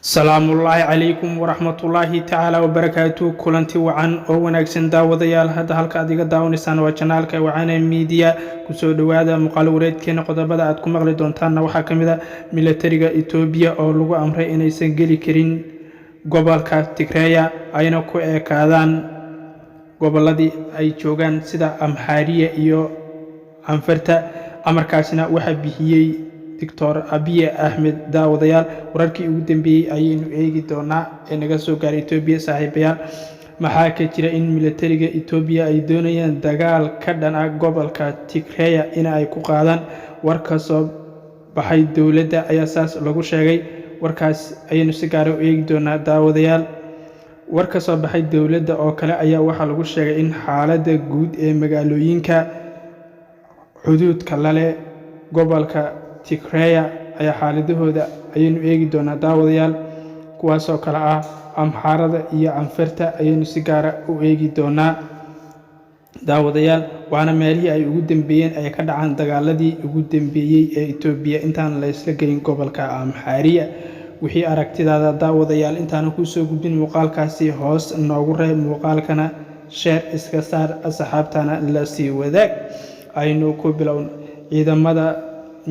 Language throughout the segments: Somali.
السلام الله عليكم ورحمة الله تعالى وبركاته. كلنتي وعن أو ونكسن داوديال هذا هالك أديك داونسان وجنالك وعنا ميديا كسو دوادا مقال وريد كنا قد بدأت كم أغلى دونتان وحكم ذا ميلتريغا إثيوبيا أو لغو أمري إن يسجل كرين قبل كتكريا أينو كو إكادان قبل الذي أي جوجان سدا أمحارية إيو أنفرتا أمركاسنا وحبيهي دكتور أبي أحمد داوديال wararkii ugu dambeeyay ayaynu eegi doonaa ee naga soo gaaray Itoobiya saaxiibayaal maxaa ka jira in militariga Itoobiya ay doonayaan dagaal ka dhan ah gobolka Tigray in ay ku qaadaan war ka soo baxay dawladda ayaa saas lagu sheegay warkaas ayaynu si gaar ah u eegi doonaa daawadayaal war ka soo baxay dawladda oo kale ayaa waxa lagu sheegay in xaaladda guud ee magaalooyinka xuduudka la leh gobolka Tigray ayaa xaaladahooda ayaynu eegi doonaa daawadayaal kuwaas oo kala ah amxaarada iyo anfarta ayaynu si gaar ah u eegi doonaa daawadayaal waana meelihii ay ugu dambeeyeen ay ka dhacaan dagaaladii ugu dambeeyay ee Itoobiya intaan la isla gelin gobolka Amhariya wixii aragtidaada daawadayaal intaan ku soo gudbin muuqaalkaasi hoos noogu reeb muuqaalkana share iska saar asxaabtana la sii wadaag aynu ku bilowno ciidamada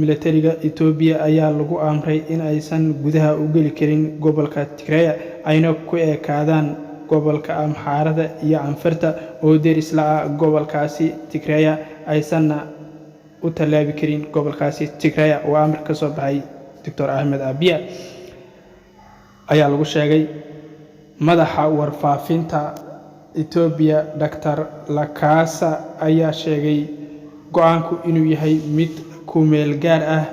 militariga Itoobiya ayaa lagu amray in aysan gudaha u gali karin gobolka Tigray ayna ku eekaadaan gobolka Amxaarada iyo Anfarta oo deris la ah gobolkaasi Tigray aysan u talaabi karin gobolkaasi Tigray oo amar ka soo baxay Dr. Ahmed Abiy ayaa lagu sheegay madaxa warfaafinta Itoobiya Dr. Lakasa ayaa sheegay go'aanku inuu yahay mid kumeel gaar ah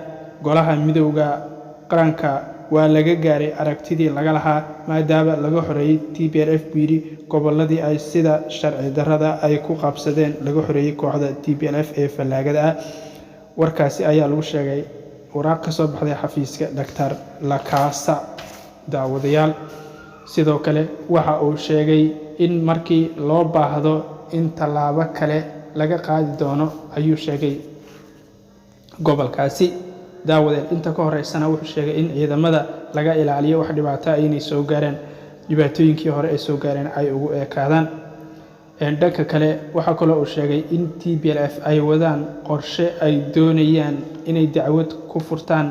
golaha midowga qaranka waa laga gaaray aragtidii laga lahaa maadaama laga xoreeyay TPLF biiri goboladii ay sida sharci darrada ay ku qabsadeen laga xoreeyay kooxda TPLF ee falaagada ah warkaasi ayaa lagu sheegay waraaq ka soo baxday xafiiska Dr. Lakasa daawadayaal sidoo kale waxa uu sheegay in markii loo baahdo in talaabo kale laga qaadi doono ayuu sheegay gobolkaasi daawadeel inta ka horeysana wuxuu sheegay in ciidamada laga ilaaliyo wax dhibaato ah inay soo gaaraan dhibaatooyinkii hore ee soo gaareen ay ugu eekaadaan dhanka kale waxa kale uu sheegay in TPLF ay wadaan qorshe ay doonayaan inay dacwad ku furtaan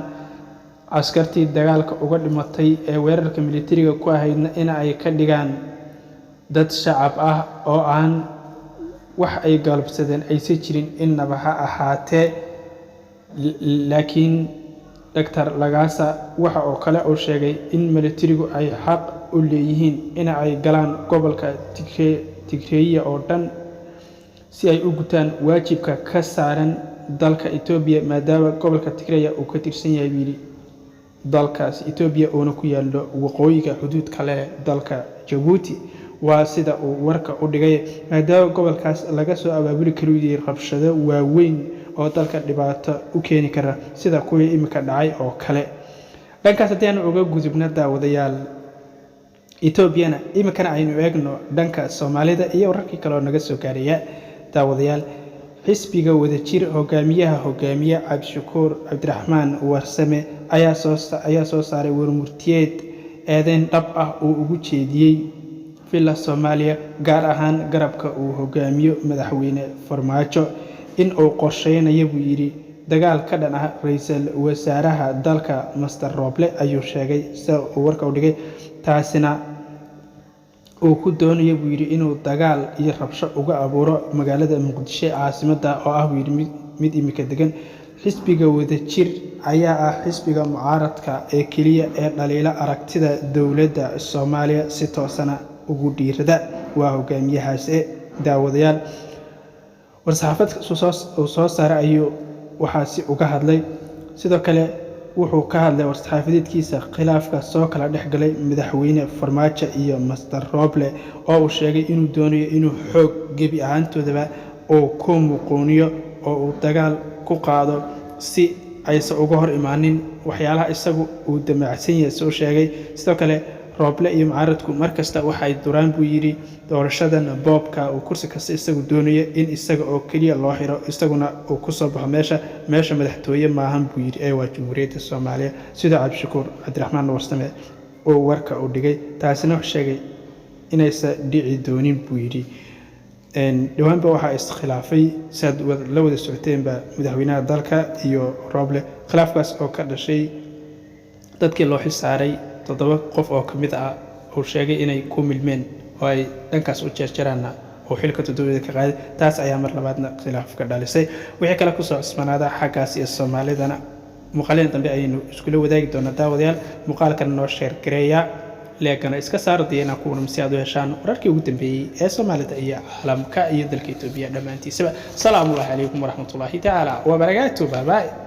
askartii dagaalka uga dhimatay ee weerarka militariga ku ahaydna in ay ka dhigaan dad shacab ah oo aan wax ay galabsadeen aysan jirin innaba ha ahaatee laakiin Dr. Lakasa waxa oo kale uu sheegay in militarigu ay xaq u leeyihiin in ay galaan gobolka Tigray oo dhan si ay u gutaan waajibka ka saaran dalka Itoobiya maadaama gobolka Tigray uu ka tirsan yahay wiili dalkaas Itoobiya oo ku yaalo waqooyiga xuduudka leh dalka Djibouti waa sida uu warka u dhigay maadaama gobolkaas laga soo abaabuli karo rabshado waaweyn oo dalka dhibaato u keeni kara sida kuwii imika dhacay oo kale dhankaas hadaan uga gudubna daawadayaal Itoobiyana imikana aynu eegno dhanka Soomaalida iyo wararkii kale oo naga soo gaaraya daawadayaal xisbiga wadajir hogaamiye Cabdishakuur Cabdiraxmaan Warsame ayaa soo saaray warmurtiyeed eedayn dhab ah oo ugu jeediyay fila Soomaaliya gaar ahaan garabka uu hogaamiyo madaxweyne Farmaajo in uu qorsheynayo buu yiri dagaal ka dhan ah ra'iisul wasaaraha dalka Master Roble ayuu sheegay sida uu warka u dhigay taasina uu ku doonayo buu yiri inuu dagaal iyo rabsho uga abuuro magaalada Muqdisho caasimadda oo ah buu yiri mid imika degan xisbiga wadajir ayaa ah xisbiga mucaaradka ee kaliya ee dhaliila aragtida dawladda Soomaaliya si toosana ugu dhiirada waa hogaamiyahaas ee daawadayaal warsaxaafadka soo saaray ayuu waxa si uga hadlay sidoo kale wuxuu ka hadlay warsaxaafadeedkiisa khilaafka soo kala dhexgalay madaxweyne Farmaajo iyo Master Roble oo uu sheegay inuu doonayo inuu xoog gebi ahaantoodaba oo ku muqooniyo oo uu dagaal ku qaado si aysan uga hor imaanin waxyaalaha isagu uu damacsan yahay soo sheegay sidoo kale Roble iyo mucaaradku markasta waxay duraan buu yiri doorashadan boobka oo kursi kasta isagu doonayo in isaga oo kaliya loo xiro isaguna uu ku soo baxo meesha madaxtooye maahan buu yiri ee waa Jamhuuriyadda Soomaaliya sida Cabdishakuur Cabdiraxmaan Warsame oo warka u dhigay taasina wuxuu sheegay inaysan dhici doonin buu yidhi dhawaanba waxaa iskhilaafay saad la wada socoteenba madaxweynaha dalka iyo Roble khilaafkaas oo ka dhashay dadkii loo xisaaray 7 qof oo ka mid ah oo sheegay inay ku milmeen oo ay dhankaas u jeerjaraana oo xilka todobada ka qaaday taas ayaa mar labaadna khilaaf ka dhalisay wixii kale ku soo cusbanaada xaggaas iyo Soomaalidana muuqaalin dambe aynu iskula wadaagi doonaa daawadayaal muuqaalkan noo share gareeya leegana iska saar diina kuuna si aad u heshaan wararkii ugu dambeeyay ee Soomaalida iyo caalamka iyo dalka Itoobiya dhamaantiisaba salaamu alaykum wa rahmatullahi ta'ala wa barakaatuh bye bye